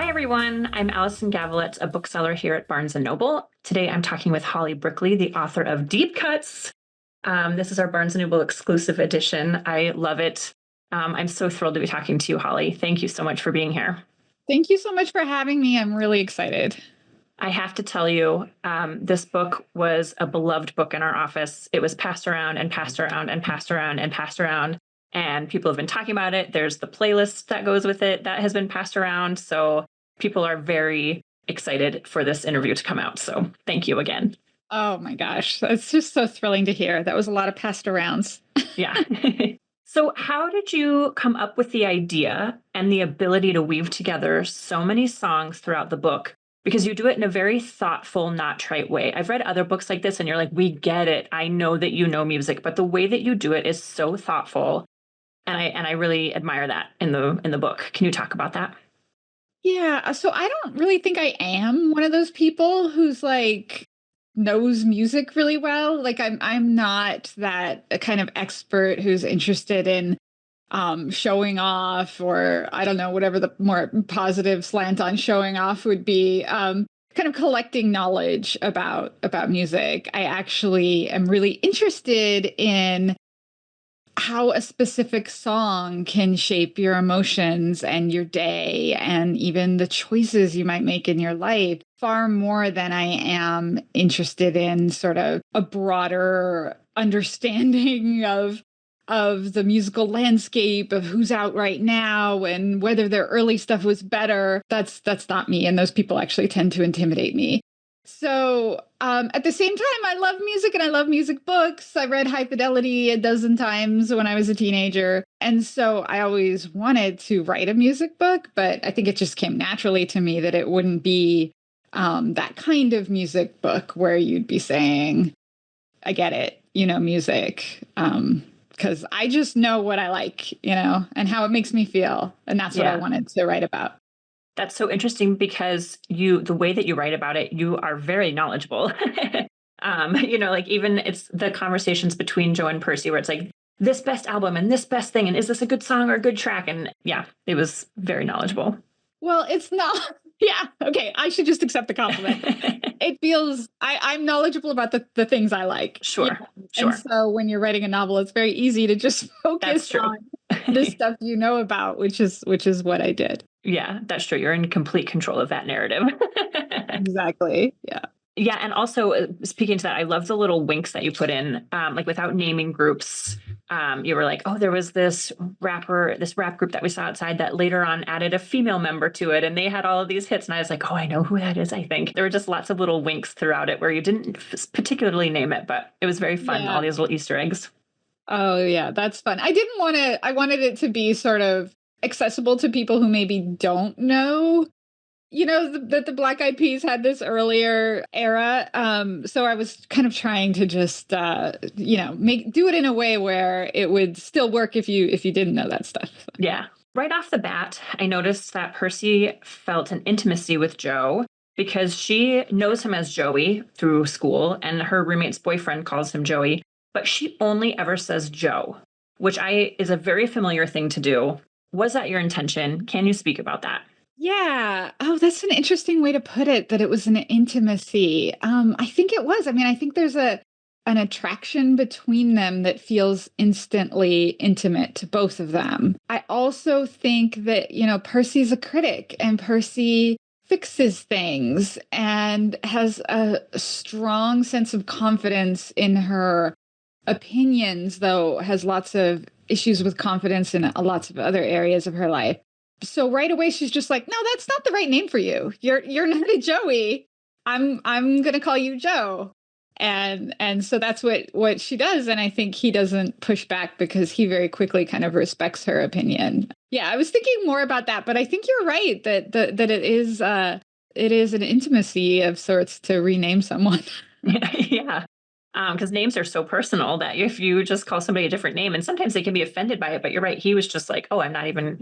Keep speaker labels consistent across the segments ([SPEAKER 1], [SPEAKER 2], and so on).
[SPEAKER 1] Hi, everyone. I'm Allyson Gavaletz, a bookseller here at Barnes & Noble. Today, I'm talking with Holly Brickley, the author of Deep Cuts. This is our Barnes & Noble exclusive edition. I love it. I'm so thrilled to be talking to you, Holly. Thank you so much for being here.
[SPEAKER 2] Thank you so much for having me. I'm really excited.
[SPEAKER 1] I have to tell you, this book was a beloved book in our office. It was passed around and passed around and passed around and passed around. And people have been talking about it. There's the playlist that goes with it that has been passed around. So people are very excited for this interview to come out. So thank you again.
[SPEAKER 2] Oh my gosh. That's just so thrilling to hear. That was a lot of passed arounds.
[SPEAKER 1] Yeah. So how did you come up with the idea and the ability to weave together so many songs throughout the book? Because you do it in a very thoughtful, not trite way. I've read other books like this and you're like, we get it. I know that you know music, but the way that you do it is so thoughtful. And I really admire that in the book. Can you talk about that?
[SPEAKER 2] Yeah. So I don't really think I am one of those people who's like knows music really well. Like I'm not that kind of expert who's interested in showing off, or I don't know, whatever the more positive slant on showing off would be. Kind of collecting knowledge about music. I actually am really interested in how a specific song can shape your emotions and your day and even the choices you might make in your life far more than I am interested in sort of a broader understanding of the musical landscape, of who's out right now and whether their early stuff was better. That's not me. And those people actually tend to intimidate me. So at the same time, I love music and I love music books. I read High Fidelity a dozen times when I was a teenager. And so I always wanted to write a music book, but I think it just came naturally to me that it wouldn't be that kind of music book where you'd be saying, I get it, music. Because I just know what I like, and how it makes me feel. And that's what I wanted to write about.
[SPEAKER 1] That's so interesting because the way that you write about it, you are very knowledgeable. Like even it's the conversations between Joe and Percy where it's like this best album and this best thing. And is this a good song or a good track? And yeah, it was very knowledgeable.
[SPEAKER 2] Well, it's not. Yeah. Okay. I should just accept the compliment. It feels I'm knowledgeable about the things I like.
[SPEAKER 1] Sure.
[SPEAKER 2] And so when you're writing a novel, it's very easy to just focus on the stuff you know about, which is what I did.
[SPEAKER 1] Yeah, that's true. You're in complete control of that narrative.
[SPEAKER 2] Exactly. Yeah.
[SPEAKER 1] Yeah. And also speaking to that, I love the little winks that you put in, like without naming groups. You were like, oh, there was this rap group that we saw outside that later on added a female member to it. And they had all of these hits. And I was like, oh, I know who that is, I think. There were just lots of little winks throughout it where you didn't particularly name it, but it was very fun. Yeah. All these little Easter eggs.
[SPEAKER 2] Oh, yeah, that's fun. I wanted it to be sort of accessible to people who maybe don't know, that the Black Eyed Peas had this earlier era. So I was kind of trying to just, do it in a way where it would still work if you didn't know that stuff.
[SPEAKER 1] Yeah. Right off the bat, I noticed that Percy felt an intimacy with Joe because she knows him as Joey through school and her roommate's boyfriend calls him Joey, but she only ever says Joe, which is a very familiar thing to do. Was that your intention? Can you speak about that?
[SPEAKER 2] Yeah. Oh, that's an interesting way to put it, that it was an intimacy. I think it was. I mean, I think there's an attraction between them that feels instantly intimate to both of them. I also think that, Percy's a critic and Percy fixes things and has a strong sense of confidence in her opinions, though has lots of issues with confidence in lots of other areas of her life. So right away, she's just like, no, that's not the right name for you. You're not a Joey. I'm going to call you Joe. And so that's what she does. And I think he doesn't push back because he very quickly kind of respects her opinion. Yeah, I was thinking more about that, but I think you're right that it is an intimacy of sorts to rename someone.
[SPEAKER 1] Yeah. Because names are so personal that if you just call somebody a different name, and sometimes they can be offended by it, but you're right. He was just like, oh, he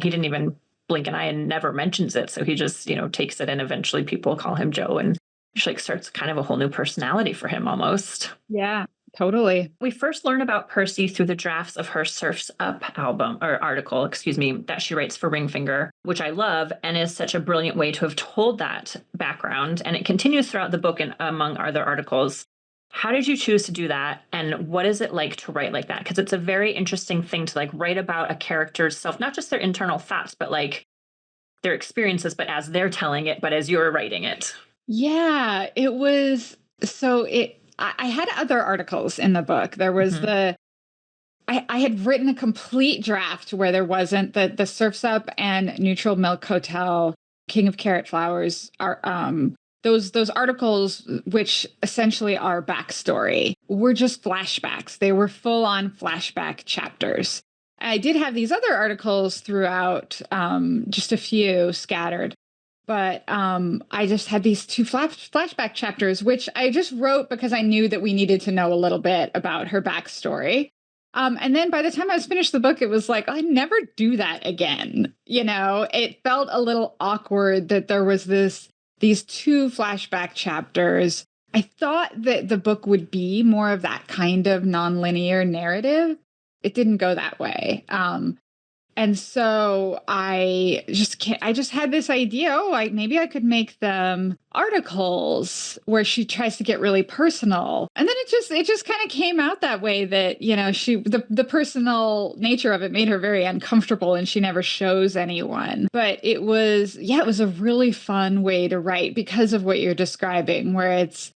[SPEAKER 1] didn't even blink an eye and never mentions it. So he just, takes it and eventually people call him Joe and like starts kind of a whole new personality for him almost.
[SPEAKER 2] Yeah. Totally.
[SPEAKER 1] We first learn about Percy through the drafts of her Surf's Up album or article, that she writes for Ringfinger, which I love and is such a brilliant way to have told that background. And it continues throughout the book and among other articles. How did you choose to do that? And what is it like to write like that? Because it's a very interesting thing to like write about a character's self, not just their internal thoughts, but like their experiences, but as they're telling it, but as you're writing it.
[SPEAKER 2] Yeah, it was I had other articles in the book. There was I had written a complete draft where there wasn't the Surf's Up and Neutral Milk Hotel, King of Carrot Flowers are those articles, which essentially are backstory, were just flashbacks. They were full on flashback chapters. I did have these other articles throughout, just a few scattered. But I just had these two flashback chapters, which I just wrote because I knew that we needed to know a little bit about her backstory. And then by the time I was finished the book, it was like, I never do that again. You know, it felt a little awkward that there was these two flashback chapters. I thought that the book would be more of that kind of nonlinear narrative. It didn't go that way. And so I just had this idea, like maybe I could make them articles where she tries to get really personal. And then it just kind of came out that way that, you know, the personal nature of it made her very uncomfortable and she never shows anyone. But it was a really fun way to write because of what you're describing, where it's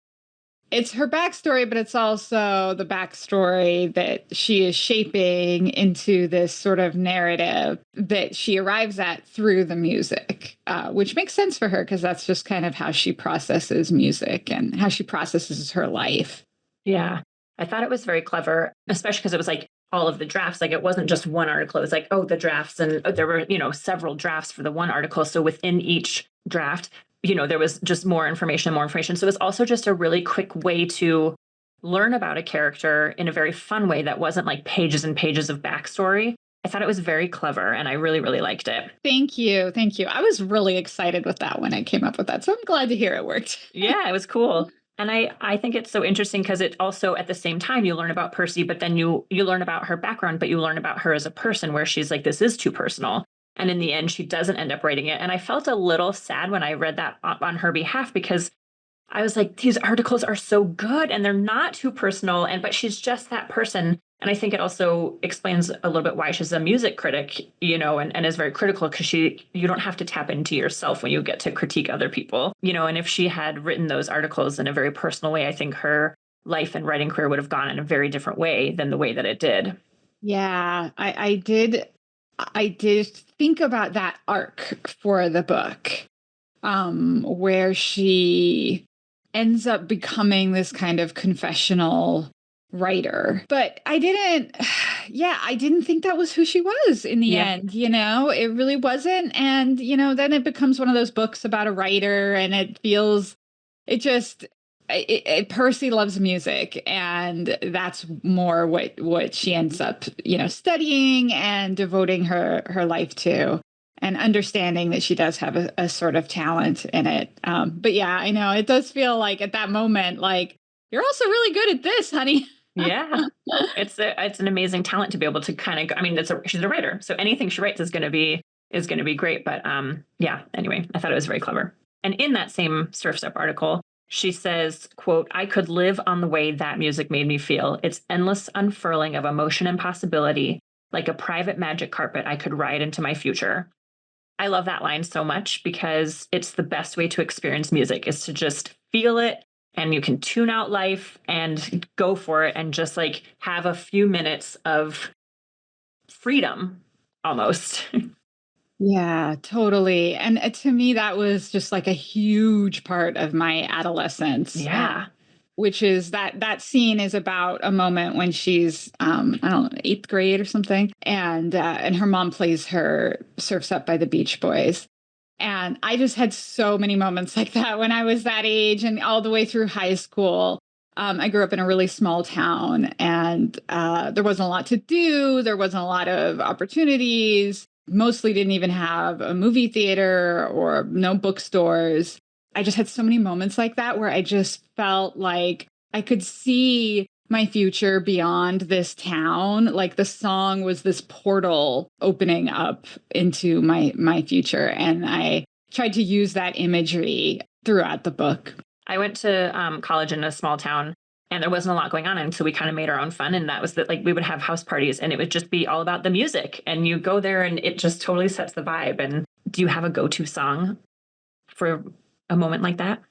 [SPEAKER 2] her backstory, but it's also the backstory that she is shaping into this sort of narrative that she arrives at through the music, which makes sense for her because that's just kind of how she processes music and how she processes her life.
[SPEAKER 1] Yeah, I thought it was very clever, especially because it was like all of the drafts. Like it wasn't just one article. It was like, oh, the drafts. And there were, several drafts for the one article. So within each draft, there was just more information. So it was also just a really quick way to learn about a character in a very fun way that wasn't like pages and pages of backstory. I thought it was very clever and I really, really liked it.
[SPEAKER 2] Thank you. Thank you. I was really excited with that when I came up with that. So I'm glad to hear it worked.
[SPEAKER 1] Yeah, it was cool. And I think it's so interesting because it also at the same time you learn about Percy, but then you learn about her background, but you learn about her as a person where she's like, this is too personal. And in the end, she doesn't end up writing it. And I felt a little sad when I read that on her behalf because I was like, these articles are so good and they're not too personal. But she's just that person. And I think it also explains a little bit why she's a music critic, and is very critical because you don't have to tap into yourself when you get to critique other people, and if she had written those articles in a very personal way, I think her life and writing career would have gone in a very different way than the way that it did.
[SPEAKER 2] Yeah, I did think about that arc for the book, where she ends up becoming this kind of confessional writer. But I didn't think that was who she was in the end, it really wasn't. And, then it becomes one of those books about a writer and Percy loves music, and that's more what she ends up, studying and devoting her life to, and understanding that she does have a sort of talent in it. But yeah, I know it does feel like at that moment, like you're also really good at this, honey.
[SPEAKER 1] Yeah, it's an amazing talent to be able to kind of. She's a writer, so anything she writes is going to be great. But anyway, I thought it was very clever. And in that same Surf's Up article, she says, quote, "I could live on the way that music made me feel. Its endless unfurling of emotion and possibility, like a private magic carpet I could ride into my future." I love that line so much because it's the best way to experience music is to just feel it, and you can tune out life and go for it and just like have a few minutes of freedom almost.
[SPEAKER 2] Yeah, totally. And to me, that was just like a huge part of my adolescence.
[SPEAKER 1] Yeah.
[SPEAKER 2] Which is that scene is about a moment when she's, I don't know, 8th grade or something. And her mom plays her Surf's Up by the Beach Boys. And I just had so many moments like that when I was that age and all the way through high school. I grew up in a really small town and there wasn't a lot to do. There wasn't a lot of opportunities. Mostly didn't even have a movie theater or no bookstores. I just had so many moments like that where I just felt like I could see my future beyond this town. Like the song was this portal opening up into my future. And I tried to use that imagery throughout the book.
[SPEAKER 1] I went to college in a small town and there wasn't a lot going on. And so we kind of made our own fun. And that was that, like, we would have house parties and it would just be all about the music. And you go there and it just totally sets the vibe. And do you have a go-to song for a moment like that?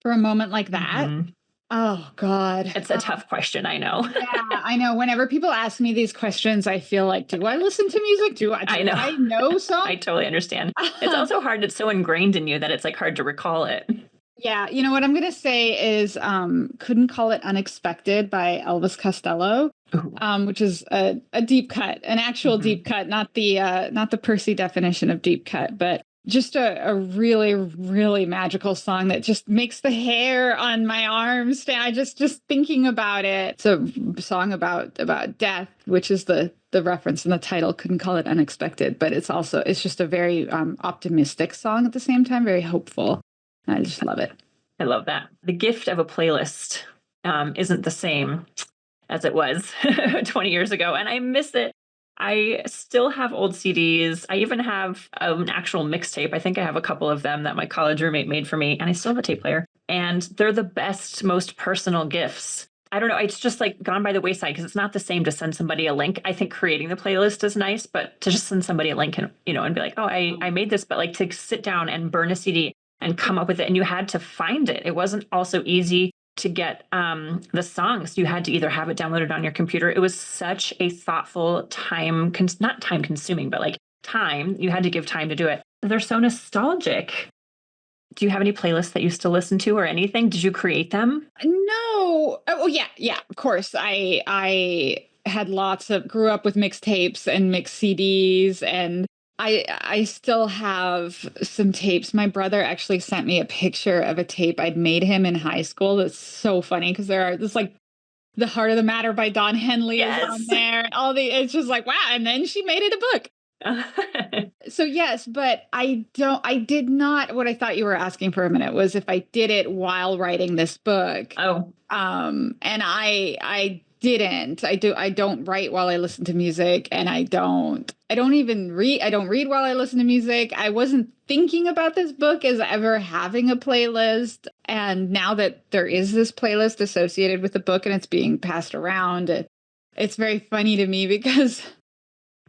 [SPEAKER 2] For a moment like that?
[SPEAKER 1] Mm-hmm.
[SPEAKER 2] Oh, God.
[SPEAKER 1] It's a tough question, I know.
[SPEAKER 2] Yeah, I know. Whenever people ask me these questions, I feel like, do I listen to music? Do I know songs?
[SPEAKER 1] I totally understand. It's also hard. It's so ingrained in you that it's like hard to recall it.
[SPEAKER 2] Yeah. You know what I'm going to say is Couldn't Call It Unexpected by Elvis Costello, which is a deep cut, an actual deep cut, not the Percy definition of deep cut, but just a really, really magical song that just makes the hair on my arms stand. I just thinking about it. It's a song about death, which is the reference in the title. Couldn't Call It Unexpected, but it's just a very optimistic song at the same time, very hopeful. I just love it.
[SPEAKER 1] I love that. The gift of a playlist isn't the same as it was 20 years ago, and I miss it. I still have old CDs. I even have an actual mixtape. I think I have a couple of them that my college roommate made for me, and I still have a tape player. And they're the best, most personal gifts. I don't know. It's just like gone by the wayside because it's not the same to send somebody a link. I think creating the playlist is nice, but to just send somebody a link and, and be like, oh, I made this, but like to sit down and burn a CD and come up with it. And you had to find it. It wasn't also easy to get the songs. You had to either have it downloaded on your computer. It was such a thoughtful not time consuming, but like time. You had to give time to do it. They're so nostalgic. Do you have any playlists that you still listen to or anything? Did you create them?
[SPEAKER 2] No. Oh yeah. Of course. I had grew up with mixtapes and mixed CDs, and I still have some tapes. My brother actually sent me a picture of a tape I'd made him in high school. That's so funny because there's like The Heart of the Matter by Don Henley is on there. It's just like, wow. And then she made it a book. So yes, but did not, what I thought you were asking for a minute was if I did it while writing this book.
[SPEAKER 1] Oh.
[SPEAKER 2] And I didn't. I don't write while I listen to music, and I don't read while I listen to music. I wasn't thinking about this book as ever having a playlist. And now that there is this playlist associated with the book and it's being passed around, it's very funny to me because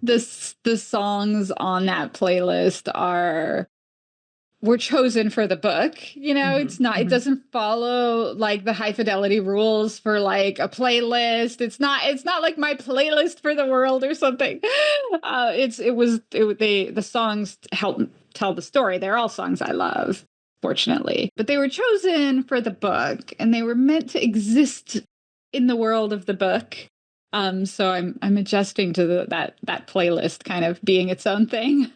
[SPEAKER 2] the songs on that playlist were chosen for the book. It's not, it doesn't follow like the high fidelity rules for like a playlist. It's not like my playlist for the world or something. The songs help tell the story. They're all songs I love, fortunately, but they were chosen for the book and they were meant to exist in the world of the book. So I'm adjusting to that playlist kind of being its own thing.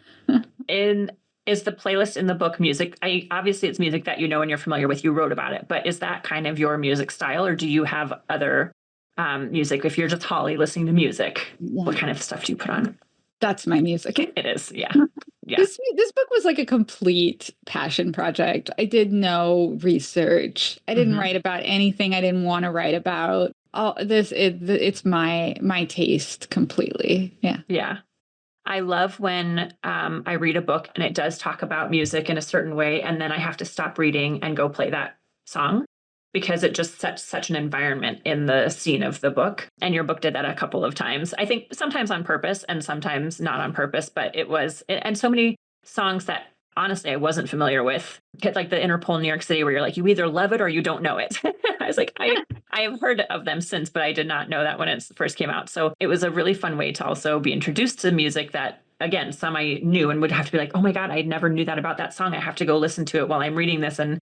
[SPEAKER 1] Is the playlist in the book music? Obviously it's music that you know and you're familiar with. You wrote about it, but is that kind of your music style, or do you have other music? If you're just Holly listening to music, what kind of stuff do you put on?
[SPEAKER 2] That's my music.
[SPEAKER 1] It is, yeah. Yeah.
[SPEAKER 2] This book was like a complete passion project. I did no research. I didn't write about anything I didn't want to write about. All this, it's my taste completely. Yeah.
[SPEAKER 1] Yeah. I love when I read a book and it does talk about music in a certain way, and then I have to stop reading and go play that song because it just sets such an environment in the scene of the book. And your book did that a couple of times. I think sometimes on purpose and sometimes not on purpose, but and so many songs that honestly I wasn't familiar with. Like the Interpol New York City, where you're like, you either love it or you don't know it. I was like, I have heard of them since, but I did not know that when it first came out. So it was a really fun way to also be introduced to music that, again, some I knew and would have to be like, oh my God, I never knew that about that song. I have to go listen to it while I'm reading this and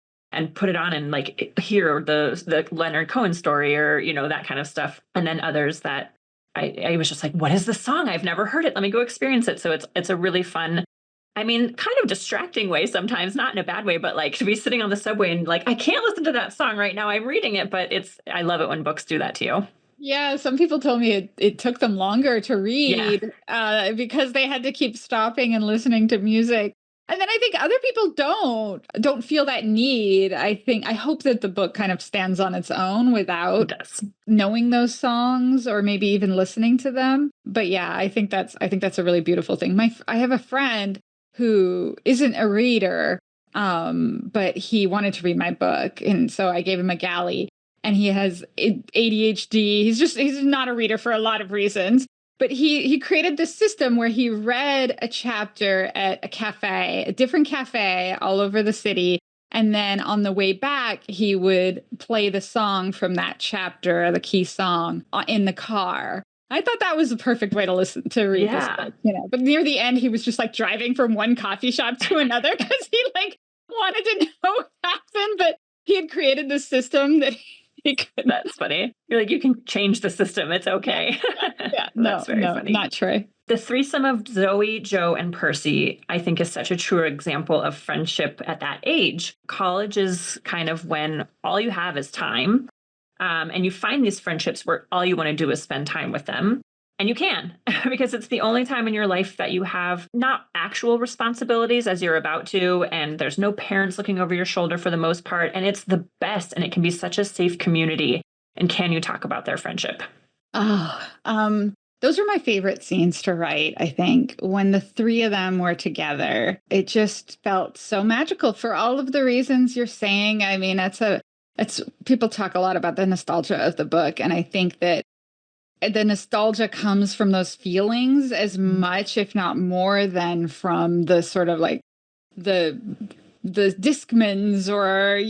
[SPEAKER 1] put it on and like hear the Leonard Cohen story or, that kind of stuff. And then others that I was just like, what is this song? I've never heard it. Let me go experience it. So it's a really fun, kind of distracting way sometimes, not in a bad way, but like to be sitting on the subway and like, I can't listen to that song right now. I'm reading it, but I love it when books do that to you.
[SPEAKER 2] Yeah, some people told me it took them longer to read because they had to keep stopping and listening to music. And then I think other people don't feel that need. I hope that the book kind of stands on its own
[SPEAKER 1] It
[SPEAKER 2] without
[SPEAKER 1] does.
[SPEAKER 2] knowing those songs or maybe even listening to them. But yeah, I think that's a really beautiful thing. I have a friend who isn't a reader, but he wanted to read my book, and so I gave him a galley. And he has ADHD. He's not a reader for a lot of reasons. But he created this system where he read a chapter at a different cafe all over the city. And then on the way back, he would play the song from that chapter, the key song, in the car. I thought that was the perfect way to read this
[SPEAKER 1] Yeah.
[SPEAKER 2] book, But near the end, he was just like driving from one coffee shop to another because he like wanted to know what happened. But he had created this system that
[SPEAKER 1] That's funny. You're like, you can change the system. It's okay.
[SPEAKER 2] Yeah,
[SPEAKER 1] That's very funny.
[SPEAKER 2] not Trey.
[SPEAKER 1] The threesome of Zoe, Joe, and Percy, I think, is such a true example of friendship at that age. College is kind of when all you have is time. And you find these friendships where all you want to do is spend time with them. And you can, because it's the only time in your life that you have not actual responsibilities as you're about to, and there's no parents looking over your shoulder for the most part. And it's the best, and it can be such a safe community. And can you talk about their friendship?
[SPEAKER 2] Those are my favorite scenes to write, I think. When the three of them were together, it just felt so magical for all of the reasons you're saying. I mean, it's people talk a lot about the nostalgia of the book, and I think that the nostalgia comes from those feelings as much, if not more, than from the sort of like the Discmans or,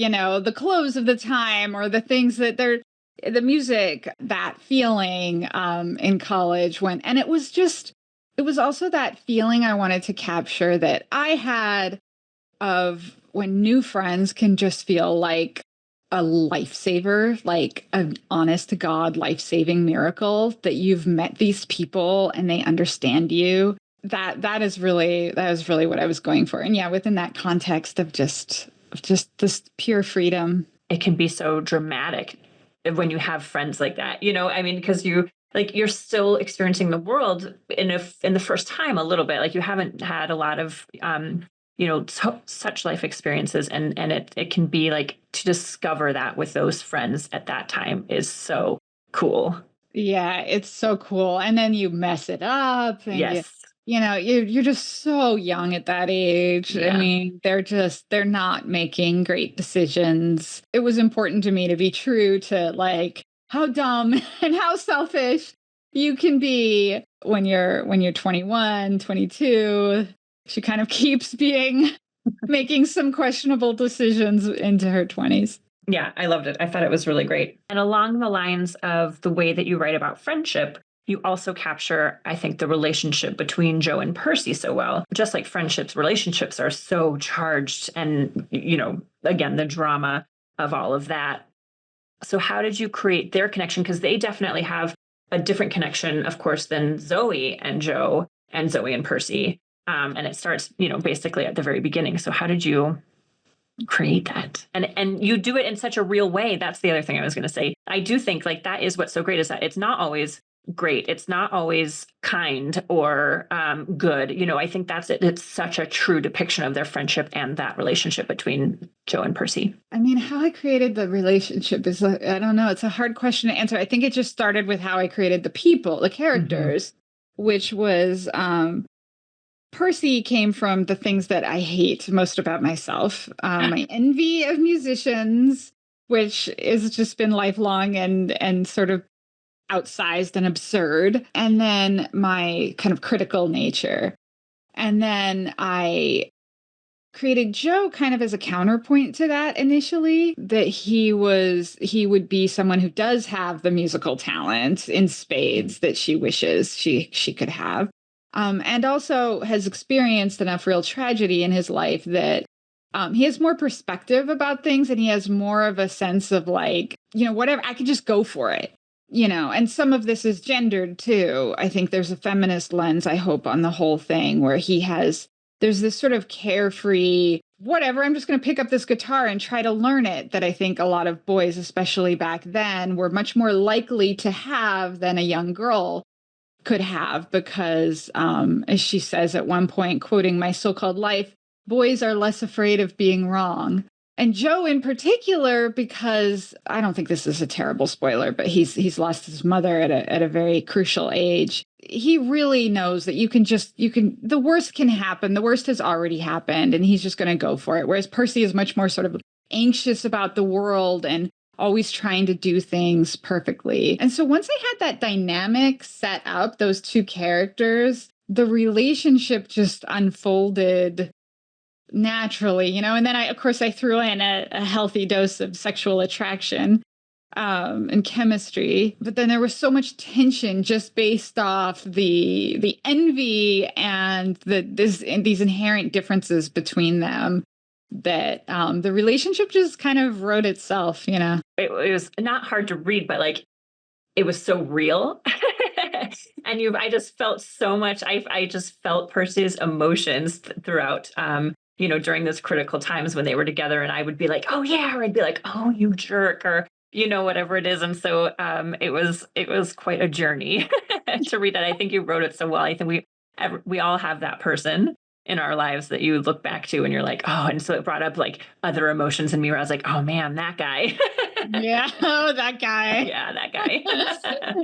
[SPEAKER 2] the clothes of the time or the things that the music, that feeling in college and it was also that feeling I wanted to capture that I had of when new friends can just feel like a lifesaver, like an honest to God life-saving miracle that you've met these people and they understand you. That was really what I was going for. And yeah, within that context of just this pure freedom.
[SPEAKER 1] It can be so dramatic when you have friends like that, I mean, because you're still experiencing the world in the first time a little bit, like you haven't had a lot of, such life experiences. And it can be like to discover that with those friends at that time is so cool.
[SPEAKER 2] Yeah, it's so cool. And then you mess it up and
[SPEAKER 1] Yes.
[SPEAKER 2] you're just so young at that age.
[SPEAKER 1] Yeah.
[SPEAKER 2] I mean, they're not making great decisions. It was important to me to be true to like how dumb and how selfish you can be when you're 21, 22. She kind of keeps making some questionable decisions into her 20s.
[SPEAKER 1] Yeah, I loved it. I thought it was really great. And along the lines of the way that you write about friendship, you also capture, I think, the relationship between Joe and Percy so well. Just like friendships, relationships are so charged and, again, the drama of all of that. So how did you create their connection? Because they definitely have a different connection, of course, than Zoe and Joe and Zoe and Percy. And it starts, basically at the very beginning. So how did you create that? And you do it in such a real way. That's the other thing I was going to say. I do think like that is what's so great is that it's not always great. It's not always kind or good. I think that's it. It's such a true depiction of their friendship and that relationship between Joe and Percy.
[SPEAKER 2] I mean, how I created the relationship is, I don't know. It's a hard question to answer. I think it just started with how I created the people, the characters, which was Percy came from the things that I hate most about myself. My envy of musicians, which has just been lifelong and sort of outsized and absurd. And then my kind of critical nature. And then I created Joe kind of as a counterpoint to that initially, that he would be someone who does have the musical talent in spades that she wishes she could have. And also has experienced enough real tragedy in his life that he has more perspective about things and he has more of a sense of like, whatever, I could just go for it. And some of this is gendered too. I think there's a feminist lens, I hope, on the whole thing where there's this sort of carefree, whatever, I'm just going to pick up this guitar and try to learn it that I think a lot of boys, especially back then, were much more likely to have than a young girl could have because, as she says at one point, quoting my so-called life, boys are less afraid of being wrong. And Joe in particular, because I don't think this is a terrible spoiler, but he's lost his mother at a very crucial age. He really knows that the worst can happen. The worst has already happened, and he's just going to go for it. Whereas Percy is much more sort of anxious about the world and always trying to do things perfectly. And so once I had that dynamic set up, those two characters, the relationship just unfolded naturally, and then I threw in a healthy dose of sexual attraction and chemistry, but then there was so much tension just based off the envy and these inherent differences between them that the relationship just kind of wrote itself.
[SPEAKER 1] It was not hard to read, but like it was so real. And I just felt so much. I just felt Percy's emotions throughout during those critical times when they were together, and I would be like, oh yeah, or I'd be like, oh, you jerk, or whatever it is. And so it was quite a journey to read that. I think you wrote it so well. I think we all have that person in our lives that you look back to and you're like, oh, and so it brought up like other emotions in me where I was like, oh man, that guy.
[SPEAKER 2] Yeah. Oh, that guy.
[SPEAKER 1] Yeah, that guy.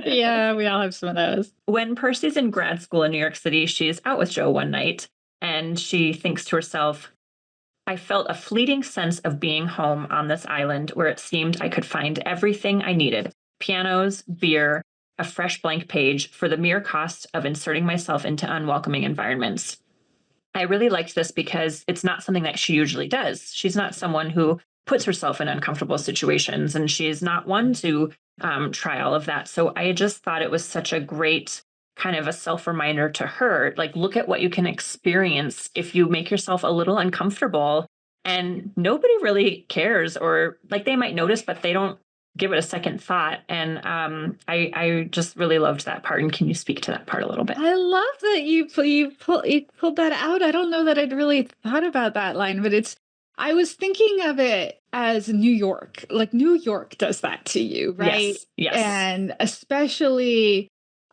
[SPEAKER 2] Yeah, we all have some of those.
[SPEAKER 1] When Percy's in grad school in New York City, she's out with Joe one night and she thinks to herself, I felt a fleeting sense of being home on this island where it seemed I could find everything I needed: pianos, beer, a fresh blank page, for the mere cost of inserting myself into unwelcoming environments. I really liked this because it's not something that she usually does. She's not someone who puts herself in uncomfortable situations, and she is not one to try all of that. So I just thought it was such a great kind of a self-reminder to her, like, look at what you can experience if you make yourself a little uncomfortable, and nobody really cares, or like they might notice, but they don't give it a second thought. And I just really loved that part. And can you speak to that part a little bit?
[SPEAKER 2] I love that you pulled that out. I don't know that I'd really thought about that line, but I was thinking of it as New York. Like New York does that to you, right?
[SPEAKER 1] Yes.
[SPEAKER 2] And especially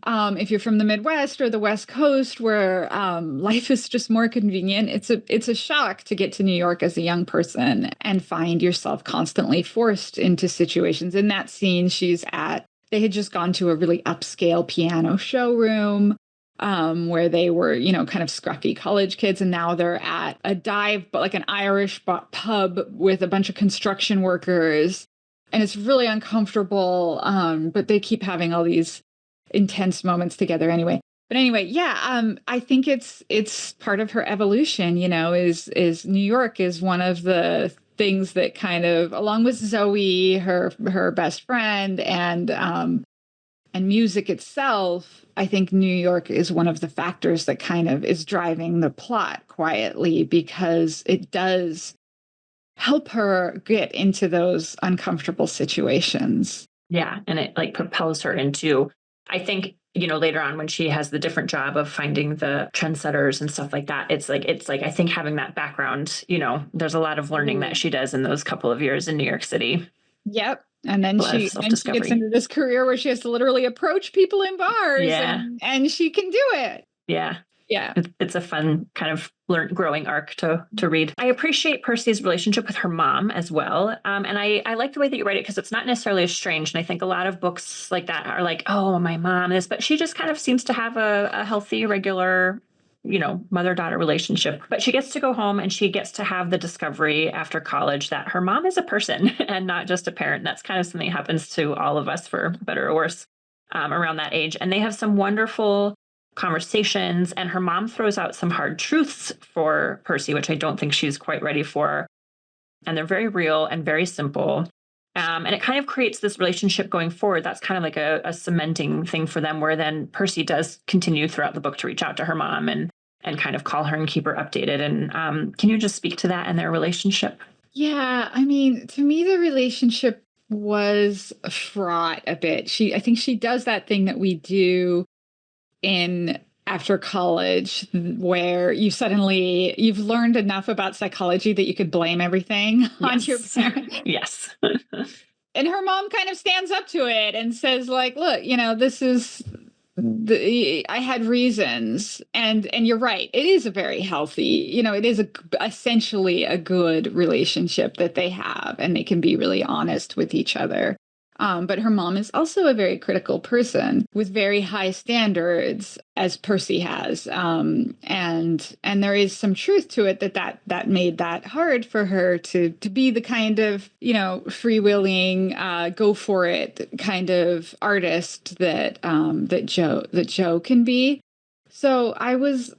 [SPEAKER 2] if you're from the Midwest or the West Coast, where life is just more convenient, it's a shock to get to New York as a young person and find yourself constantly forced into situations. In that scene, they had just gone to a really upscale piano showroom where they were, kind of scruffy college kids, and now they're at a dive, but like an Irish pub with a bunch of construction workers, and it's really uncomfortable. But they keep having all these intense moments together anyway. But anyway, yeah, I think it's part of her evolution, is New York is one of the things that kind of, along with Zoe, her best friend, and music itself, I think New York is one of the factors that kind of is driving the plot quietly, because it does help her get into those uncomfortable situations.
[SPEAKER 1] Yeah, and it like propels her into, I think, later on when she has the different job of finding the trendsetters and stuff like that, it's like, I think having that background, there's a lot of learning that she does in those couple of years in New York City.
[SPEAKER 2] Yep. And then she gets into this career where she has to literally approach people in bars, and she can do it.
[SPEAKER 1] Yeah.
[SPEAKER 2] Yeah.
[SPEAKER 1] It's a fun kind of growing arc to read. I appreciate Percy's relationship with her mom as well. And I like the way that you write it, because it's not necessarily as strange. And I think a lot of books like that are like, oh, my mom is, but she just kind of seems to have a healthy, regular, mother-daughter relationship. But she gets to go home and she gets to have the discovery after college that her mom is a person and not just a parent. That's kind of something that happens to all of us, for better or worse, around that age. And they have some wonderful conversations, and her mom throws out some hard truths for Percy, which I don't think she's quite ready for. And they're very real and very simple. And it kind of creates this relationship going forward. That's kind of like a cementing thing for them, where then Percy does continue throughout the book to reach out to her mom and kind of call her and keep her updated. And can you just speak to that and their relationship?
[SPEAKER 2] Yeah. I mean, to me, the relationship was fraught a bit. I think she does that thing that we do in after college, where you've learned enough about psychology that you could blame everything on your parents.
[SPEAKER 1] Yes.
[SPEAKER 2] And her mom kind of stands up to it and says, like, look, this is I had reasons, and you're right. It is a very healthy, it is essentially a good relationship that they have, and they can be really honest with each other. But her mom is also a very critical person with very high standards, as Percy has, and there is some truth to it that made that hard for her to be the kind of freewheeling, go for it kind of artist that Joe can be. So I was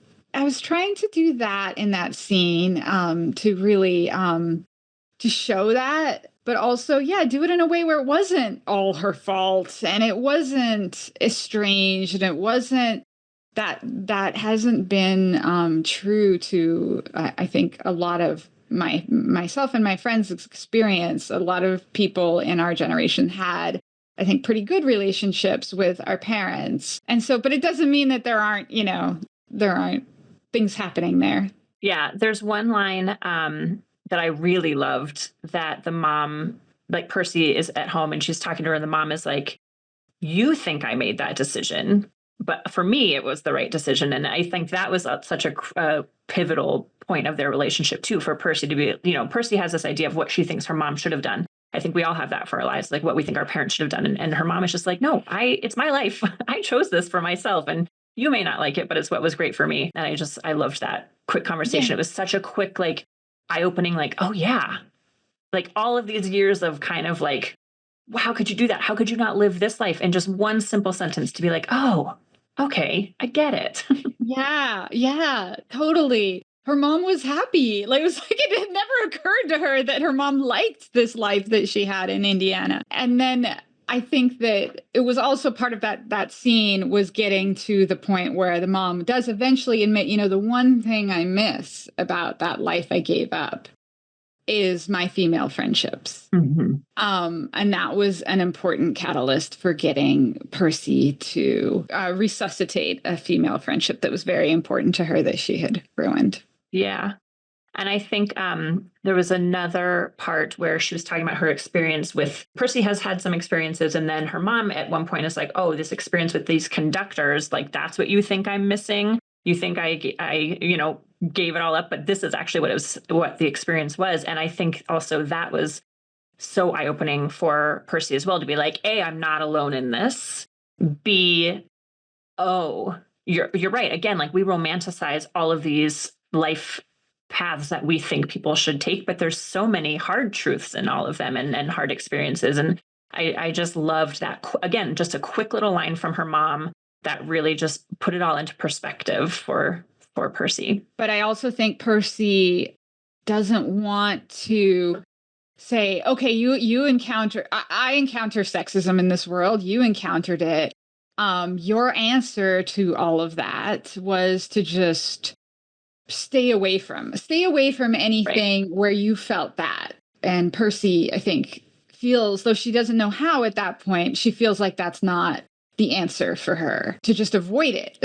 [SPEAKER 2] trying to do that in that scene, to really to show that, but also, do it in a way where it wasn't all her fault, and it wasn't estranged, and it wasn't that hasn't been true to, I think, a lot of myself and my friends' experience. A lot of people in our generation had, I think, pretty good relationships with our parents. And so, but it doesn't mean that there aren't things happening there.
[SPEAKER 1] Yeah, there's one line that I really loved, that the mom, like Percy is at home and she's talking to her, and the mom is like, "You think I made that decision, but for me, it was the right decision." And I think that was such a pivotal point of their relationship too, for Percy to be, Percy has this idea of what she thinks her mom should have done. I think we all have that for our lives, like what we think our parents should have done. And her mom is just like, "No, it's my life. I chose this for myself. And you may not like it, but it's what was great for me." And I loved that quick conversation. Yeah. It was such a quick, like, eye-opening, like, oh yeah, like all of these years of kind of like, well, how could you do that? How could you not live this life? And just one simple sentence to be like, oh, okay, I get it.
[SPEAKER 2] Yeah, totally. Her mom was happy. Like, it was like it had never occurred to her that her mom liked this life that she had in Indiana. And then I think that it was also part of that scene was getting to the point where the mom does eventually admit, the one thing I miss about that life I gave up is my female friendships.
[SPEAKER 1] Mm-hmm.
[SPEAKER 2] And that was an important catalyst for getting Percy to resuscitate a female friendship that was very important to her that she had ruined.
[SPEAKER 1] Yeah. And I think there was another part where she was talking about her experience with, Percy has had some experiences, and then her mom at one point is like, "Oh, this experience with these conductors, like, that's what you think I'm missing? You think I gave it all up, but this is actually what the experience was." And I think also that was so eye-opening for Percy as well, to be like, A, I'm not alone in this. B, oh, you're right. Again, like, we romanticize all of these life paths that we think people should take, but there's so many hard truths in all of them, and hard experiences. And I just loved that. Again, just a quick little line from her mom that really just put it all into perspective for Percy.
[SPEAKER 2] But I also think Percy doesn't want to say, okay, you encounter, I encounter sexism in this world. You encountered it. Your answer to all of that was to just stay away from anything right, where you felt that. And Percy, I think, feels, though she doesn't know how at that point, she feels like that's not the answer for her, to just avoid it.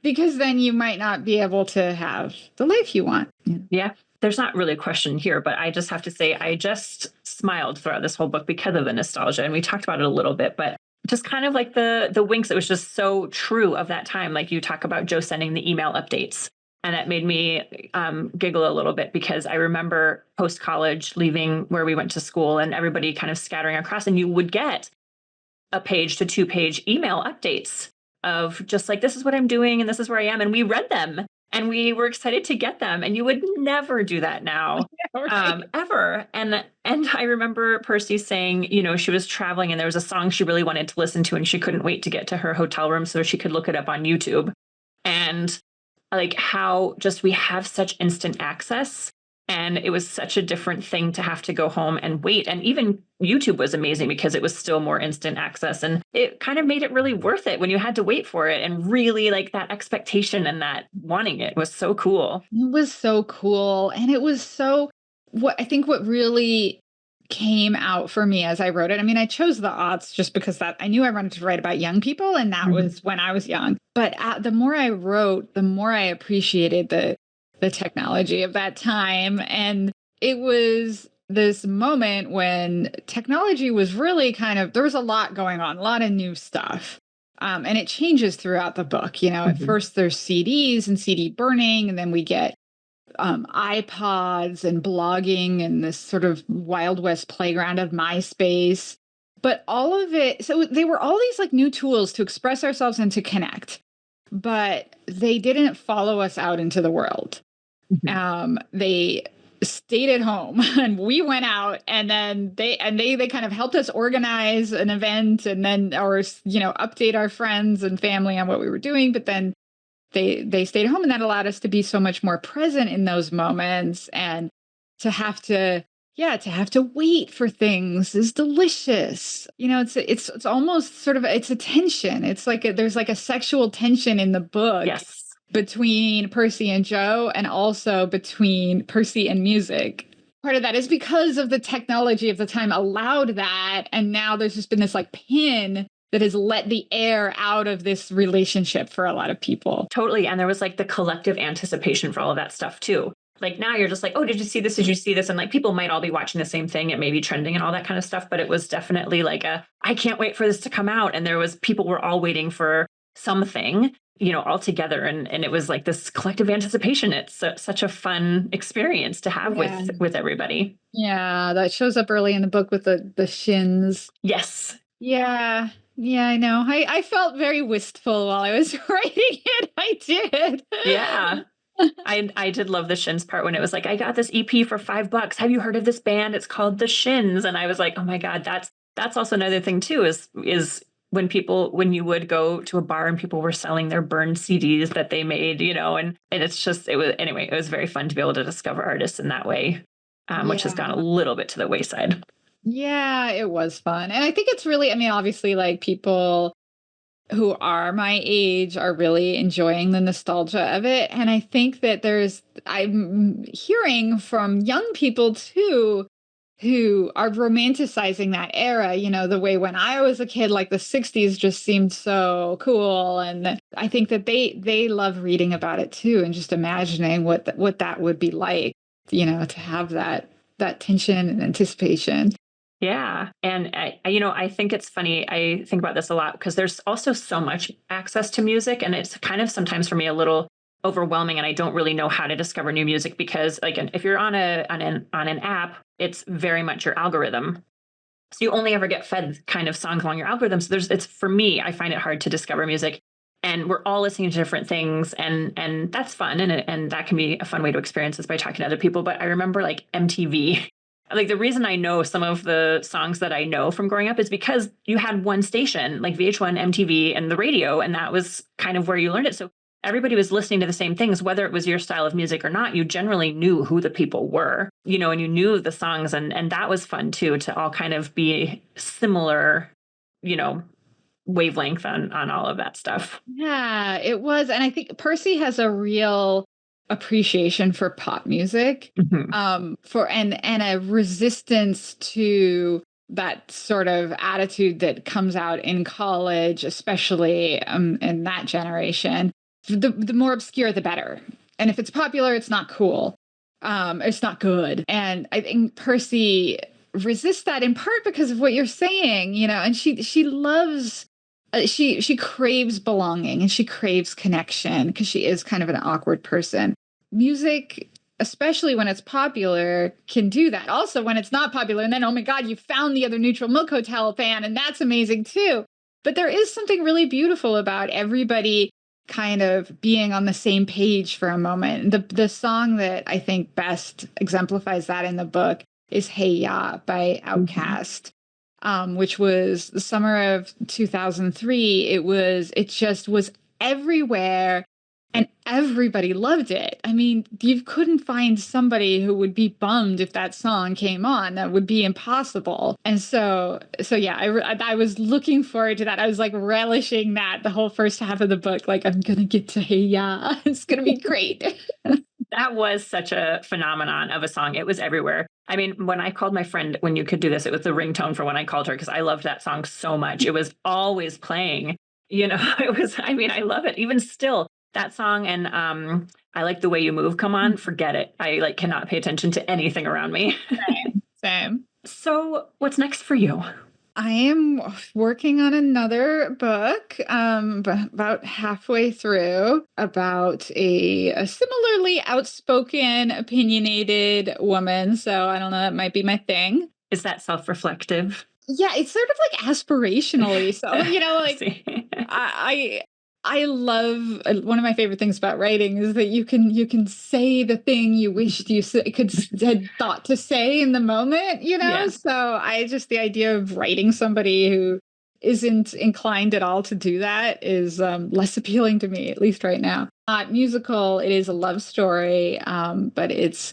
[SPEAKER 2] Because then you might not be able to have the life you want.
[SPEAKER 1] Yeah. There's not really a question here, but I just have to say, I just smiled throughout this whole book because of the nostalgia. And we talked about it a little bit, but just kind of like the winks, it was just so true of that time. Like, you talk about Joe sending the email updates. And it made me giggle a little bit, because I remember post-college leaving where we went to school and everybody kind of scattering across, and you would get a page to 2-page email updates of just like, this is what I'm doing and this is where I am. And we read them and we were excited to get them. And you would never do that now, right, ever. And I remember Percy saying, she was traveling and there was a song she really wanted to listen to, and she couldn't wait to get to her hotel room so she could look it up on YouTube. And like, how just we have such instant access, and it was such a different thing to have to go home and wait. And even YouTube was amazing because it was still more instant access, and it kind of made it really worth it when you had to wait for it, and really, like, that expectation and that wanting it was so cool.
[SPEAKER 2] It was so cool. And it was so, what really came out for me as I wrote it. I mean, I chose the aughts just because that I knew I wanted to write about young people, and that was when I was young. But the more I wrote, the more I appreciated the technology of that time. And it was this moment when technology was really kind of, there was a lot going on, a lot of new stuff. And it changes throughout the book. At first there's CDs and CD burning, and then we get iPods and blogging and this sort of Wild West playground of MySpace. But all of it, so they were all these like new tools to express ourselves and to connect, but they didn't follow us out into the world. They stayed at home and we went out, and then they kind of helped us organize an event, and then update our friends and family on what we were doing. But then they stayed home, and that allowed us to be so much more present in those moments, and to have to wait for things is delicious. It's almost sort of, it's a tension. It's like there's like a sexual tension in the book.
[SPEAKER 1] Yes.
[SPEAKER 2] Between Percy and Joe, and also between Percy and music. Part of that is because of the technology of the time allowed that. And now there's just been this like pin that has let the air out of this relationship for a lot of people.
[SPEAKER 1] Totally. And there was like the collective anticipation for all of that stuff too. Like now you're just like, oh, did you see this? Did you see this? And like people might all be watching the same thing. It may be trending and all that kind of stuff. But it was definitely like I can't wait for this to come out. And people were all waiting for something, all together. And it was like this collective anticipation. It's such a fun experience to have with everybody.
[SPEAKER 2] Yeah, that shows up early in the book with the shins.
[SPEAKER 1] Yes.
[SPEAKER 2] Yeah. Yeah, I know. I felt very wistful while I was writing it. I did.
[SPEAKER 1] Yeah. I did love the Shins part when it was like, I got this EP for $5. Have you heard of this band? It's called the Shins. And I was like, oh my God, that's also another thing too, is when you would go to a bar and people were selling their burned CDs that they made, and it was very fun to be able to discover artists in that way, which has gone a little bit to the wayside.
[SPEAKER 2] Yeah, it was fun. And I think it's really, obviously like people who are my age are really enjoying the nostalgia of it. And I think that I'm hearing from young people too, who are romanticizing that era, the way when I was a kid, like the 60s just seemed so cool. And I think that they love reading about it too, and just imagining what that would be like, to have that tension and anticipation.
[SPEAKER 1] Yeah. And I think it's funny. I think about this a lot because there's also so much access to music, and it's kind of sometimes for me a little overwhelming, and I don't really know how to discover new music because, like, if you're on an app, it's very much your algorithm. So you only ever get fed kind of songs along your algorithm. So it's for me, I find it hard to discover music, and we're all listening to different things, and that's fun, and that can be a fun way to experience this by talking to other people. But I remember like MTV. Like the reason I know some of the songs that I know from growing up is because you had one station, like VH1, MTV, and the radio, and that was kind of where you learned it. So everybody was listening to the same things, whether it was your style of music or not. You generally knew who the people were, and you knew the songs, and that was fun too, to all kind of be similar, wavelength on all of that stuff.
[SPEAKER 2] Yeah, it was. And I think Percy has a real appreciation for pop music, and a resistance to that sort of attitude that comes out in college, especially in that generation. The more obscure, the better. And if it's popular, it's not cool. It's not good. And I think Percy resists that in part because of what you're saying, and she loves, she craves belonging, and she craves connection because she is kind of an awkward person. Music, especially when it's popular, can do that. Also, when it's not popular, and then, oh my God, you found the other Neutral Milk Hotel fan, and that's amazing too. But there is something really beautiful about everybody kind of being on the same page for a moment. The song that I think best exemplifies that in the book is Hey Ya by Outkast. Which was the summer of 2003. It just was everywhere, and everybody loved it. I mean, you couldn't find somebody who would be bummed if that song came on. That would be impossible. And so yeah, I was looking forward to that. I was like relishing that the whole first half of the book. Like, I'm going to get to Hey Ya. It's going to be great.
[SPEAKER 1] That was such a phenomenon of a song. It was everywhere. I mean, when I called my friend, when you could do this, it was the ringtone for when I called her because I loved that song so much. It was always playing, I love it. Even still, that song and I Like the Way You Move, come on, forget it. I cannot pay attention to anything around me.
[SPEAKER 2] Same.
[SPEAKER 1] So what's next for you?
[SPEAKER 2] I am working on another book, about halfway through, about a similarly outspoken, opinionated woman. So I don't know, that might be my thing.
[SPEAKER 1] Is that self-reflective?
[SPEAKER 2] Yeah, it's sort of like aspirationally. So, like
[SPEAKER 1] See.
[SPEAKER 2] I I love one of my favorite things about writing is that you can say the thing you wished you had thought to say in the moment,
[SPEAKER 1] Yeah.
[SPEAKER 2] So I just the idea of writing somebody who isn't inclined at all to do that is less appealing to me, at least right now. Not musical, it is a love story, but it's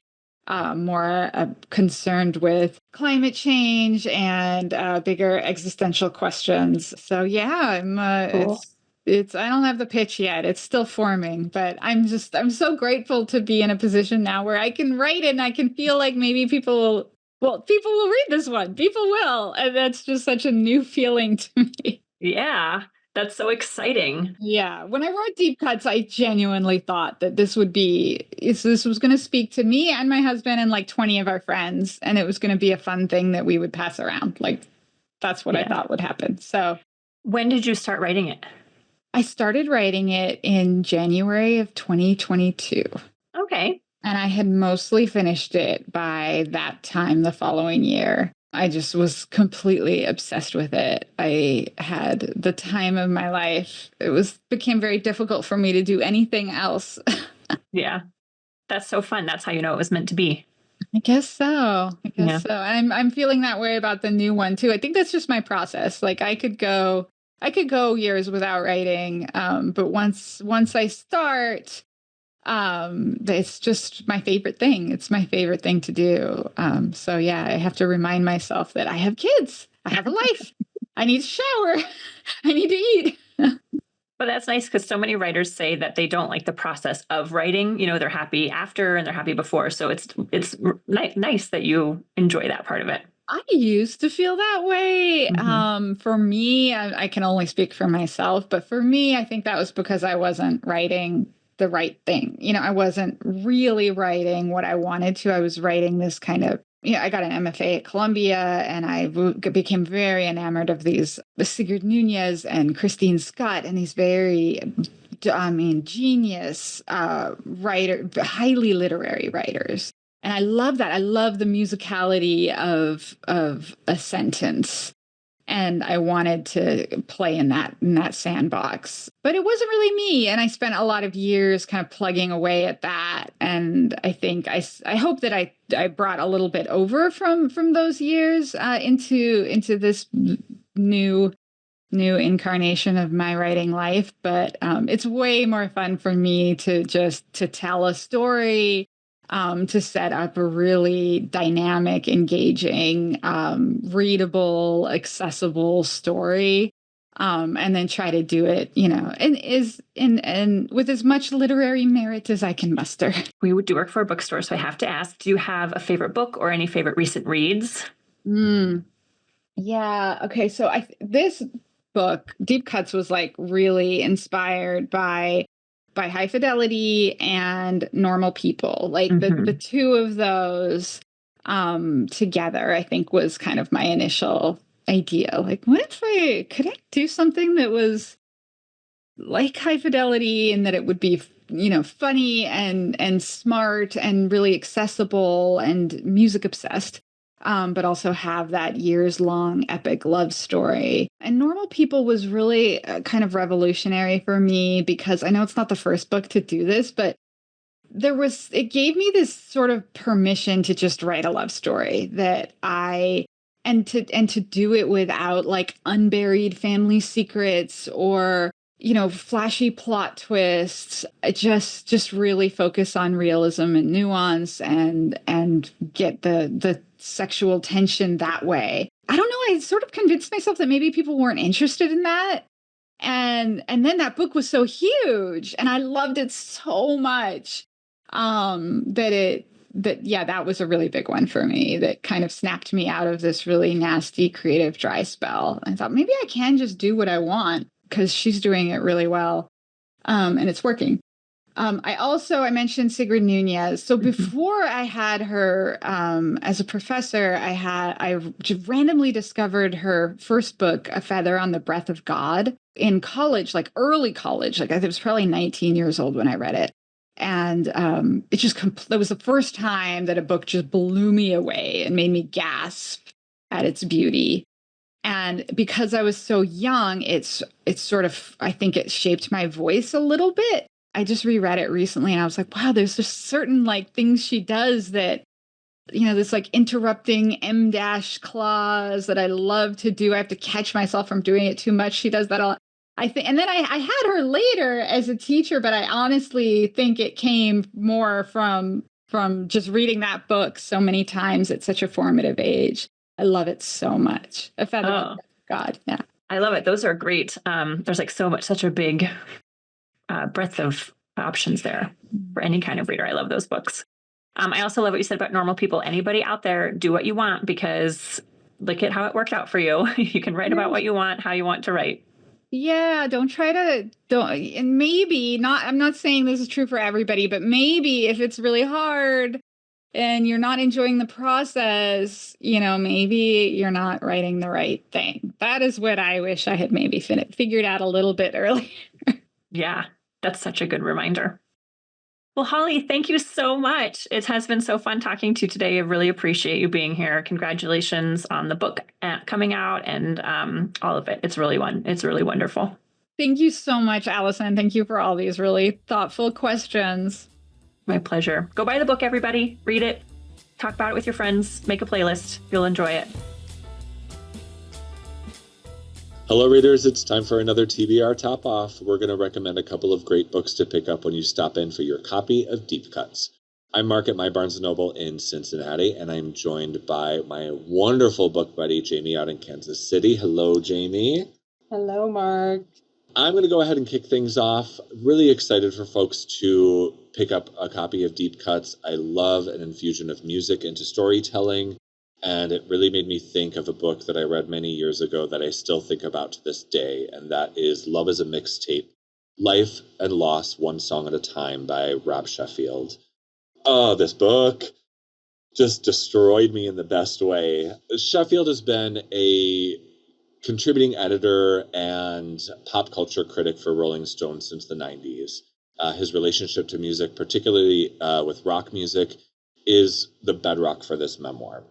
[SPEAKER 2] more concerned with climate change and bigger existential questions. So yeah,
[SPEAKER 1] Cool.
[SPEAKER 2] it's I don't have the pitch yet. It's still forming, but I'm so grateful to be in a position now where I can write it and I can feel like maybe people will read this one. People will. And that's just such a new feeling to me.
[SPEAKER 1] Yeah. That's so exciting.
[SPEAKER 2] Yeah, when I wrote Deep Cuts, I genuinely thought that this was going to speak to me and my husband and like 20 of our friends, and it was going to be a fun thing that we would pass around. Like that's what I
[SPEAKER 1] Yeah.
[SPEAKER 2] thought would happen. So
[SPEAKER 1] When did you start writing it?
[SPEAKER 2] I started writing it in January of 2022,
[SPEAKER 1] Okay.
[SPEAKER 2] and I had mostly finished it by that time the following year. I just was completely obsessed with it. I had the time of my life. Became very difficult for me to do anything else.
[SPEAKER 1] Yeah. That's so fun. That's how you know it was meant to be.
[SPEAKER 2] I guess so. I
[SPEAKER 1] Yeah.
[SPEAKER 2] guess so. I'm feeling that way about the new one too. I think that's just my process. Like I could go years without writing, but once I start, it's just my favorite thing. It's my favorite thing to do. So yeah, I have to remind myself that I have kids. I have a life. I need to shower. I need to eat.
[SPEAKER 1] But that's nice because so many writers say that they don't like the process of writing. They're happy after and they're happy before. So it's nice that you enjoy that part of it.
[SPEAKER 2] I used to feel that way.
[SPEAKER 1] Mhm.
[SPEAKER 2] For me, I can only speak for myself, but for me, I think that was because I wasn't writing the right thing. I wasn't really writing what I wanted to. I was writing this kind of, I got an MFA at Columbia and I became very enamored of these Sigrid Nunez and Christine Scott and these very, genius highly literary writers. And I love that. I love the musicality of a sentence. And I wanted to play in that sandbox. But it wasn't really me. And I spent a lot of years kind of plugging away at that. And I think I hope that I brought a little bit over from those years into this new incarnation of my writing life. But it's way more fun for me to tell a story, to set up a really dynamic, engaging, readable, accessible story, and then try to do it, and with as much literary merit as I can muster.
[SPEAKER 1] We do work for a bookstore, so I have to ask, do you have a favorite book or any favorite recent reads?
[SPEAKER 2] Mm. Yeah. Okay. So this book, Deep Cuts, was like really inspired by High Fidelity and Normal People. Like the
[SPEAKER 1] Mhm.
[SPEAKER 2] two of those together, I think was kind of my initial idea. Like, what if could I do something that was like High Fidelity and that it would be funny and smart and really accessible and music obsessed, but also have that years long epic love story. And Normal People was really kind of revolutionary for me because I know it's not the first book to do this, but it gave me this sort of permission to just write a love story and to do it without like unburied family secrets or flashy plot twists. Just really focus on realism and nuance and get the sexual tension that way. I don't know, I sort of convinced myself that maybe people weren't interested in that. And then that book was so huge and I loved it so much, that was a really big one for me that kind of snapped me out of this really nasty creative dry spell. I thought maybe I can just do what I want because she's doing it really well. And it's working. I mentioned Sigrid Nunez. So before I had her as a professor, I just randomly discovered her first book, A Feather on the Breath of God, in college, like early college. Like I was probably 19 years old when I read it. And that was the first time that a book just blew me away and made me gasp at its beauty. And because I was so young, it's sort of, I think it shaped my voice a little bit. I just reread it recently and I was like, wow, there's just certain like things she does that, this like interrupting M dash clause that I love to do. I have to catch myself from doing it too much. She does that a lot. I think, and then I had her later as a teacher, but I honestly think it came more from just reading that book so many times at such a formative age. I love it so much. A Feather on the Breath of God. Yeah.
[SPEAKER 1] I love it. Those are great. There's like such a big breadth of options there for any kind of reader. I love those books. I also love what you said about normal people. Anybody out there, do what you want, because look at how it worked out for you. You can write about what you want, how you want to write.
[SPEAKER 2] Yeah, and maybe not, I'm not saying this is true for everybody, but maybe if it's really hard and you're not enjoying the process, maybe you're not writing the right thing. That is what I wish I had maybe figured out a little bit earlier.
[SPEAKER 1] Yeah, that's such a good reminder. Well, Holly, thank you so much. It has been so fun talking to you today. I really appreciate you being here. Congratulations on the book coming out and all of it. It's really wonderful.
[SPEAKER 2] Thank you so much, Allyson. Thank you for all these really thoughtful questions.
[SPEAKER 1] My pleasure. Go buy the book, everybody. Read it. Talk about it with your friends. Make a playlist. You'll enjoy it.
[SPEAKER 3] Hello, readers. It's time for another TBR Top Off. We're going to recommend a couple of great books to pick up when you stop in for your copy of Deep Cuts. I'm Mark at my Barnes & Noble in Cincinnati, and I'm joined by my wonderful book buddy, Jamie, out in Kansas City. Hello, Jamie.
[SPEAKER 4] Hello, Mark.
[SPEAKER 3] I'm going to go ahead and kick things off. Really excited for folks to pick up a copy of Deep Cuts. I love an infusion of music into storytelling. And it really made me think of a book that I read many years ago that I still think about to this day, and that is Love is a Mixtape, Life and Loss, One Song at a Time by Rob Sheffield. Oh, this book just destroyed me in the best way. Sheffield has been a contributing editor and pop culture critic for Rolling Stone since the 90s. His relationship to music, particularly with rock music, is the bedrock for this memoir.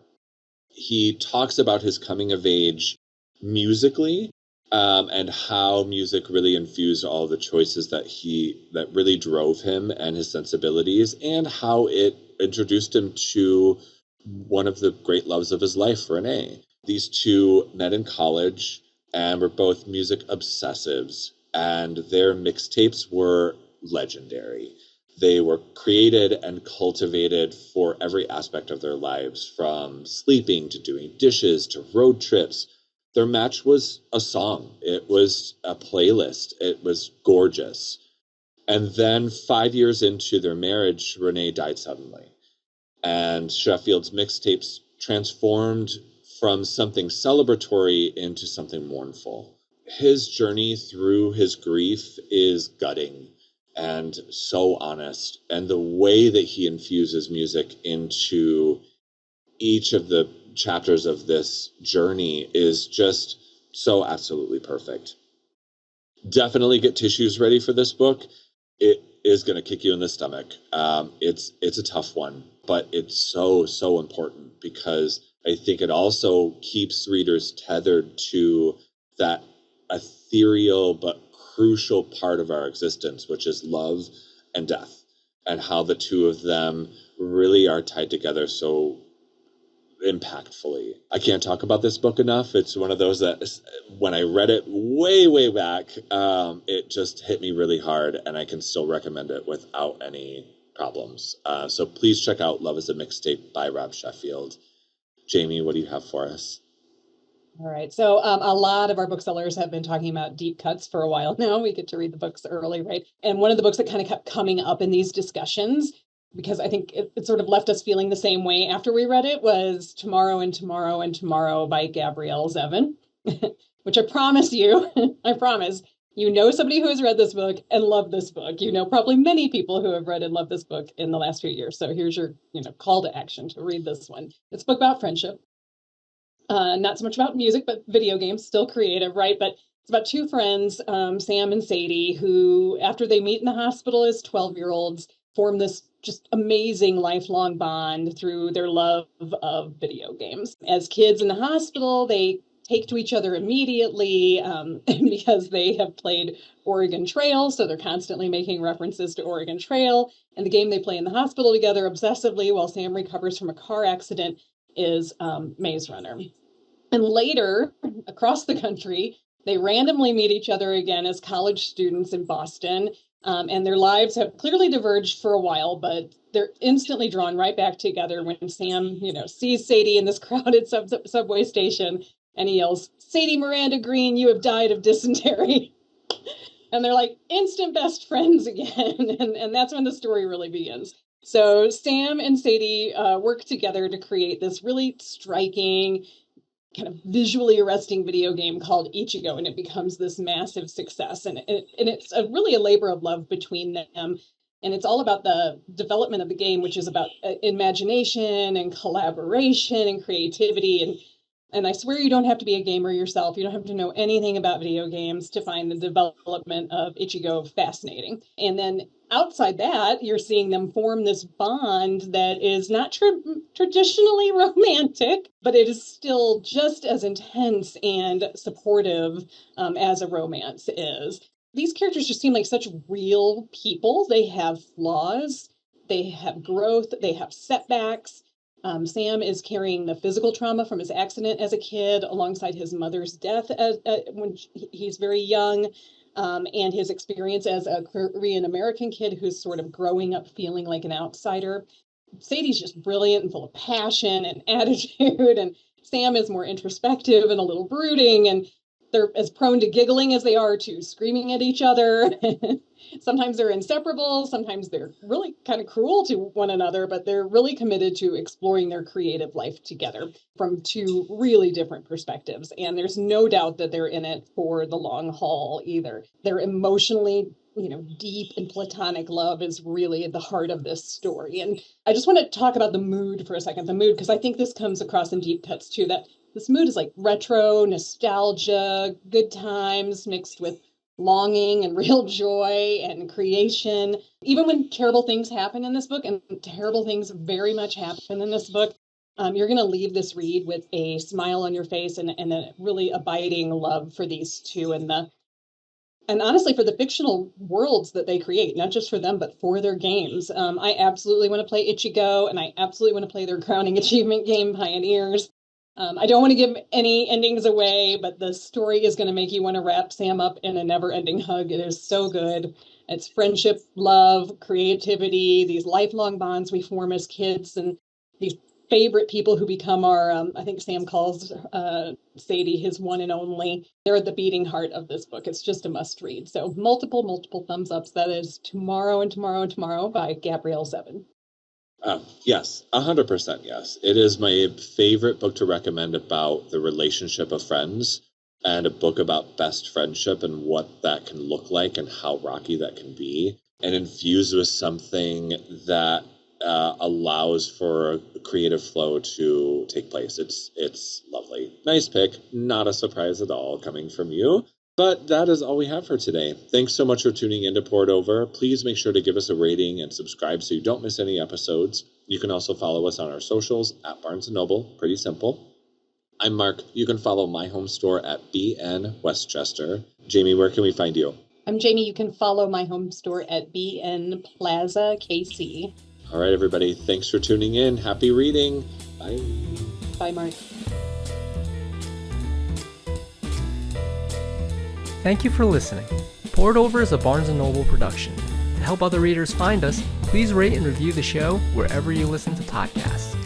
[SPEAKER 3] He talks about his coming of age musically, and how music really infused all the choices that really drove him and his sensibilities, and how it introduced him to one of the great loves of his life, Renee. These two met in college and were both music obsessives, and their mixtapes were legendary. They were created and cultivated for every aspect of their lives, from sleeping to doing dishes to road trips. Their match was a song. It was a playlist. It was gorgeous. And then 5 years into their marriage, Renee died suddenly. And Sheffield's mixtapes transformed from something celebratory into something mournful. His journey through his grief is gutting and so honest, and the way that he infuses music into each of the chapters of this journey is just so absolutely perfect. Definitely get tissues ready for this book. It is going to kick you in the stomach. It's a tough one, but it's so important, because I think it also keeps readers tethered to that ethereal but crucial part of our existence, which is love and death, and how the two of them really are tied together so impactfully. I can't talk about this book enough. It's one of those that when I read it way back, it just hit me really hard, and I can still recommend it without any problems. So please check out Love is a Mixtape by Rob Sheffield. Jamie, what do you have for us?
[SPEAKER 4] All right. So a lot of our booksellers have been talking about deep cuts for a while now. We get to read the books early, right? And one of the books that kind of kept coming up in these discussions, because I think it sort of left us feeling the same way after we read it, was Tomorrow and Tomorrow and Tomorrow by Gabrielle Zevin, which I promise you, I promise, You know somebody who has read this book and loved this book. You know probably many people who have read and loved this book in the last few years. So here's your, call to action to read this one. It's a book about friendship. Not so much about music, but video games, still creative, right? But it's about two friends, Sam and Sadie, who, after they meet in the hospital as 12-year-olds, form this just amazing lifelong bond through their love of video games. As kids in the hospital, they take to each other immediately because they have played Oregon Trail, so they're constantly making references to Oregon Trail. And the game they play in the hospital together obsessively while Sam recovers from a car accident is Maze Runner. And later, across the country, they randomly meet each other again as college students in Boston, and their lives have clearly diverged for a while, but they're instantly drawn right back together when Sam, sees Sadie in this crowded subway station, and he yells, "Sadie Miranda Green, you have died of dysentery." And they're like instant best friends again, and that's when the story really begins. So Sam and Sadie work together to create this really striking, kind of visually arresting video game called Ichigo, and it becomes this massive success. And it's really a labor of love between them. And it's all about the development of the game, which is about imagination and collaboration and creativity. And I swear you don't have to be a gamer yourself. You don't have to know anything about video games to find the development of Ichigo fascinating. And then outside that, you're seeing them form this bond that is not traditionally romantic, but it is still just as intense and supportive as a romance is. These characters just seem like such real people. They have flaws, they have growth, they have setbacks. Sam is carrying the physical trauma from his accident as a kid alongside his mother's death when he's very young, and his experience as a Korean American kid who's sort of growing up feeling like an outsider. Sadie's just brilliant and full of passion and attitude, and Sam is more introspective and a little brooding, and they're as prone to giggling as they are to screaming at each other. Sometimes they're inseparable. Sometimes they're really kind of cruel to one another, but they're really committed to exploring their creative life together from two really different perspectives. And there's no doubt that they're in it for the long haul either. Their emotionally, deep and platonic love is really at the heart of this story. And I just want to talk about the mood for a second, because I think this comes across in Deep Cuts too, that this mood is like retro, nostalgia, good times mixed with longing and real joy and creation. Even when terrible things happen in this book, and terrible things very much happen in this book, you're going to leave this read with a smile on your face and a really abiding love for these two and honestly for the fictional worlds that they create, not just for them, but for their games. I absolutely want to play Ichigo, and I absolutely want to play their crowning achievement game, Pioneers. I don't want to give any endings away, but the story is going to make you want to wrap Sam up in a never-ending hug. It is so good. It's friendship, love, creativity, these lifelong bonds we form as kids, and these favorite people who become our, I think Sam calls Sadie his one and only. They're at the beating heart of this book. It's just a must-read. So multiple thumbs ups. That is Tomorrow and Tomorrow and Tomorrow by Gabrielle Zevin.
[SPEAKER 3] Yes, 100% yes. It is my favorite book to recommend about the relationship of friends, and a book about best friendship and what that can look like and how rocky that can be, and infused with something that allows for a creative flow to take place. It's lovely. Nice pick. Not a surprise at all coming from you. But that is all we have for today. Thanks so much for tuning in to Pour It Over. Please make sure to give us a rating and subscribe so you don't miss any episodes. You can also follow us on our socials at Barnes & Noble. Pretty simple. I'm Mark. You can follow my home store at BN Westchester. Jamie, where can we find you?
[SPEAKER 4] I'm Jamie. You can follow my home store at BN Plaza KC.
[SPEAKER 3] All right, everybody. Thanks for tuning in. Happy reading. Bye.
[SPEAKER 4] Bye, Mark.
[SPEAKER 5] Thank you for listening. Pour It Over is a Barnes & Noble production. To help other readers find us, please rate and review the show wherever you listen to podcasts.